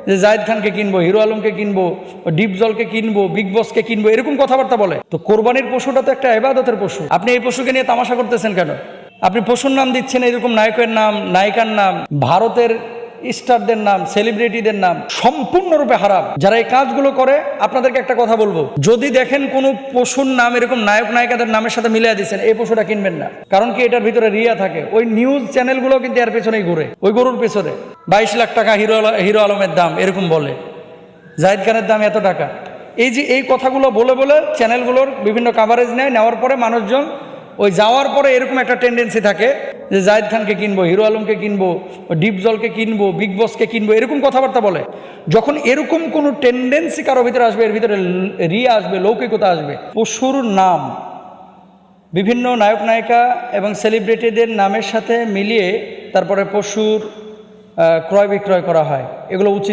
যে জায়েদ খানকে কিনবো, হিরো আলমকে কিনবো, ডিপ জলকে কিনবো, বিগ বসকে কিনবো, এরকম কথাবার্তা বলে। তো কোরবানির পশুটা তো একটা ইবাদতের পশু। আপনি এই পশুকে নিয়ে তামাশা করতেছেন কেন? আপনি পশুর নাম দিচ্ছেন এরকম নায়কের নাম, নায়িকার নাম, ভারতের স্টারদের নাম, সেলিব্রিটিদের নাম, সম্পূর্ণরূপে হারাম। যারা এই কাজগুলো করে, আপনাদেরকে একটা কথা বলবো, যদি দেখেন কোনো পশুর নাম এরকম নায়ক নায়িকাদের নামের সাথে মিলিয়ে দিচ্ছেন, এই পশুটা কিনবেন না। কারণ কি, এটার ভিতরে রিয়া থাকে। ওই নিউজ চ্যানেলগুলো কিন্তু এর পেছনেই ঘুরে, ওই গরুর পেছনে। 22 লাখ টাকা হিরো আলমের দাম, এরকম বলে। জায়েদ খানের দাম এত টাকা। এই কথাগুলো বলে বলে চ্যানেলগুলোর বিভিন্ন কাভারেজ নেওয়ার পরে মানুষজন ওই যাওয়ার পরে এরকম একটা টেন্ডেন্সি থাকে যে জায়েদ খানকে কিনবো, হিরো আলমকে কিনবো, ডিপ জলকে কিনবো, বিগ বসকে কিনবো, এরকম কথাবার্তা বলে। যখন এরকম কোনো টেন্ডেন্সি কারো ভিতরে আসবে, এর ভিতরে রিয়া আসবে, লৌকিকতা আসবে। পশুর নাম বিভিন্ন নায়ক নায়িকা এবং সেলিব্রিটিদের নামের সাথে মিলিয়ে তারপরে পশুর ক্রয় বিক্রয় করা হয়, এগুলো উচিত।